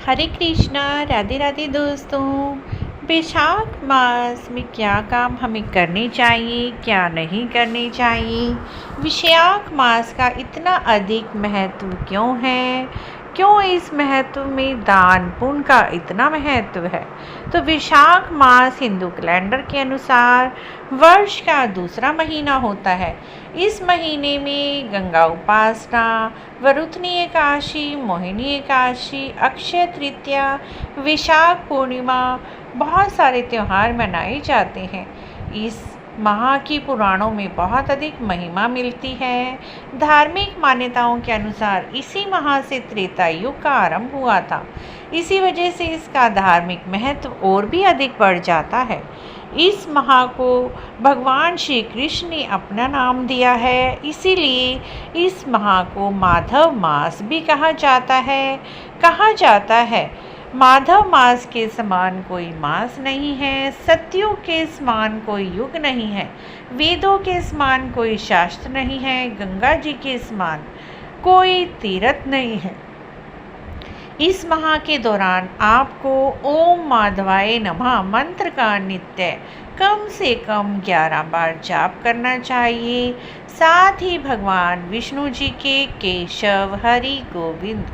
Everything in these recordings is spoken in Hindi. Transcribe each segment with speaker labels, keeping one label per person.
Speaker 1: हरे कृष्णा। राधे राधे दोस्तों। वैशाख मास में क्या काम हमें करने चाहिए, क्या नहीं करने चाहिए, वैशाख मास का इतना अधिक महत्व क्यों है, क्यों इस महत्व में दान पुण्य का इतना महत्व है। तो वैशाख मास हिंदू कैलेंडर के अनुसार वर्ष का दूसरा महीना होता है। इस महीने में गंगा उपासना, वरुथनी एकादशी, मोहिनी एकादशी, अक्षय तृतीया, वैशाख पूर्णिमा, बहुत सारे त्यौहार मनाए जाते हैं। इस माह की पुराणों में बहुत अधिक महिमा मिलती है। धार्मिक मान्यताओं के अनुसार इसी माह से त्रेता युग का आरंभ हुआ था। इसी वजह से इसका धार्मिक महत्व और भी अधिक बढ़ जाता है। इस माह को भगवान श्री कृष्ण ने अपना नाम दिया है, इसीलिए इस माह को माधव मास भी कहा जाता है। माधव मास के समान कोई मास नहीं है, सतयुग के समान कोई युग नहीं है, वेदों के समान कोई शास्त्र नहीं है, गंगा जी के समान कोई तीर्थ नहीं है। इस माह के दौरान आपको ओम माधवाय नमः मंत्र का नित्य कम से कम 11 बार जाप करना चाहिए। साथ ही भगवान विष्णु जी के केशव, हरि, गोविंद,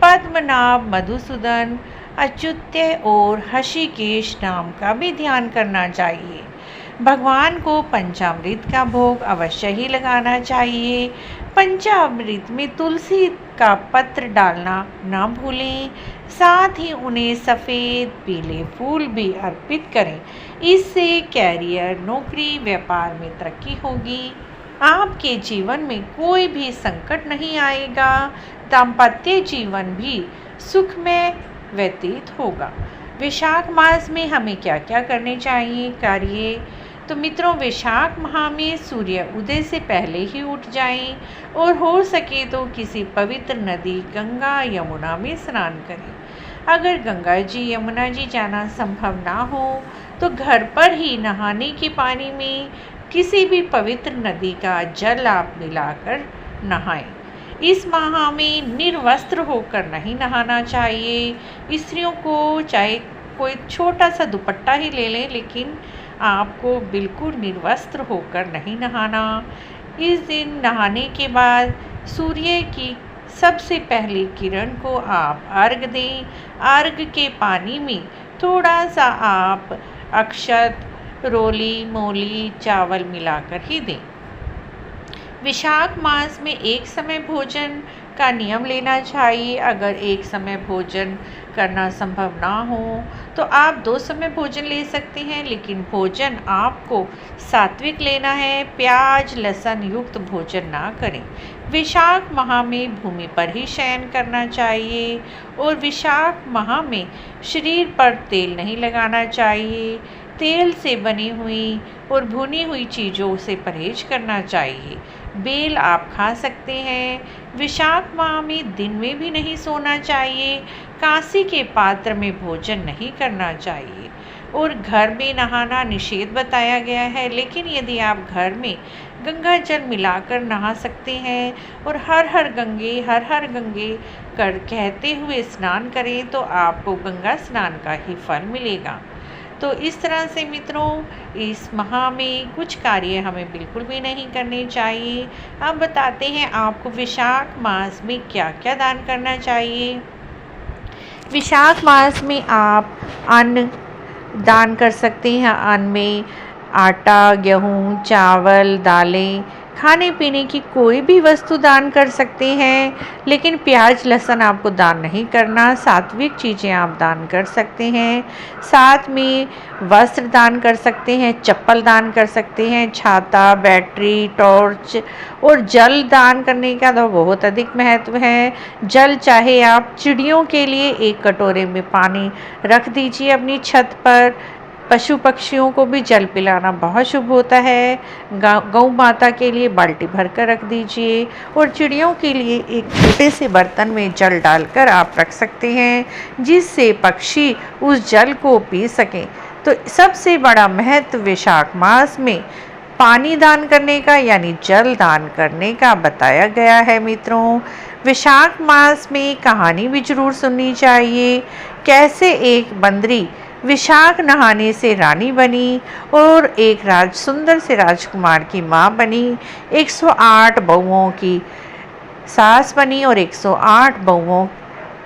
Speaker 1: पद्मनाभ, मधुसूदन, अच्युत्य और हषिकेश नाम का भी ध्यान करना चाहिए। भगवान को पंचामृत का भोग अवश्य ही लगाना चाहिए। पंचामृत में तुलसी का पत्र डालना न भूलें। साथ ही उन्हें सफ़ेद पीले फूल भी अर्पित करें। इससे कैरियर, नौकरी, व्यापार में तरक्की होगी। आपके जीवन में कोई भी संकट नहीं आएगा। दाम्पत्य जीवन भी सुखमय व्यतीत होगा। वैशाख मास में हमें क्या क्या करने चाहिए कार्य। तो मित्रों, वैशाख माह में सूर्य उदय से पहले ही उठ जाएं और हो सके तो किसी पवित्र नदी, गंगा, यमुना में स्नान करें। अगर गंगा जी, यमुना जी जाना संभव ना हो तो घर पर ही नहाने के पानी में किसी भी पवित्र नदी का जल आप मिलाकर नहाएं। इस माह में निर्वस्त्र होकर नहीं नहाना चाहिए। स्त्रियों को चाहे कोई छोटा सा दुपट्टा ही ले लें, लेकिन आपको बिल्कुल निर्वस्त्र होकर नहीं नहाना। इस दिन नहाने के बाद सूर्य की सबसे पहली किरण को आप अर्घ दें। अर्घ के पानी में थोड़ा सा आप अक्षत, रोली, मोली, चावल मिलाकर ही दें। वैशाख मास में एक समय भोजन का नियम लेना चाहिए। अगर एक समय भोजन करना संभव ना हो तो आप 2 समय भोजन ले सकते हैं, लेकिन भोजन आपको सात्विक लेना है। प्याज, लहसुन युक्त भोजन ना करें। वैशाख माह में भूमि पर ही शयन करना चाहिए और वैशाख माह में शरीर पर तेल नहीं लगाना चाहिए। तेल से बनी हुई और भुनी हुई चीज़ों से परहेज करना चाहिए। बेल आप खा सकते हैं। वैशाख माह में दिन में भी नहीं सोना चाहिए। कांसी के पात्र में भोजन नहीं करना चाहिए और घर में नहाना निषेध बताया गया है। लेकिन यदि आप घर में गंगा जल मिलाकर नहा सकते हैं और हर हर गंगे कर कहते हुए स्नान करें तो आपको गंगा स्नान का ही फल मिलेगा। तो इस तरह से मित्रों, इस माह में कुछ कार्य हमें बिल्कुल भी नहीं करने चाहिए। अब बताते हैं आपको वैशाख मास में क्या क्या दान करना चाहिए। वैशाख मास में आप अन्न दान कर सकते हैं। अन्न में आटा, गेहूँ, चावल, दालें, खाने पीने की कोई भी वस्तु दान कर सकते हैं, लेकिन प्याज, लहसुन आपको दान नहीं करना। सात्विक चीज़ें आप दान कर सकते हैं। साथ में वस्त्र दान कर सकते हैं, चप्पल दान कर सकते हैं, छाता, बैटरी, टॉर्च और जल दान करने का तो बहुत अधिक महत्व है। जल चाहे आप चिड़ियों के लिए एक कटोरे में पानी रख दीजिए अपनी छत पर। पशु पक्षियों को भी जल पिलाना बहुत शुभ होता है। गौ माता के लिए बाल्टी भर कर रख दीजिए और चिड़ियों के लिए एक छोटे से बर्तन में जल डालकर आप रख सकते हैं, जिससे पक्षी उस जल को पी सकें। तो सबसे बड़ा महत्व वैशाख मास में पानी दान करने का यानी जल दान करने का बताया गया है। मित्रों, वैशाख मास में कहानी भी जरूर सुननी चाहिए। कैसे एक बंदरी वैशाख नहाने से रानी बनी और एक सुंदर से राजकुमार की माँ बनी, 108 बहुओं की सास बनी और 108 बहुओं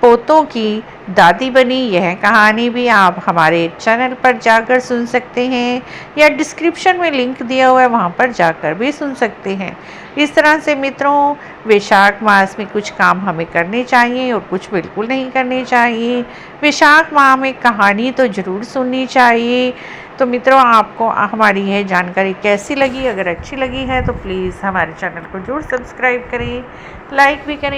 Speaker 1: पोतों की दादी बनी। यह कहानी भी आप हमारे चैनल पर जाकर सुन सकते हैं या डिस्क्रिप्शन में लिंक दिया हुआ है, वहाँ पर जाकर भी सुन सकते हैं। इस तरह से मित्रों, वैशाख मास में कुछ काम हमें करने चाहिए और कुछ बिल्कुल नहीं करने चाहिए। वैशाख माह में कहानी तो ज़रूर सुननी चाहिए। तो मित्रों, आपको हमारी यह जानकारी कैसी लगी? अगर अच्छी लगी है तो प्लीज़ हमारे चैनल को ज़रूर सब्सक्राइब करें, लाइक भी करें।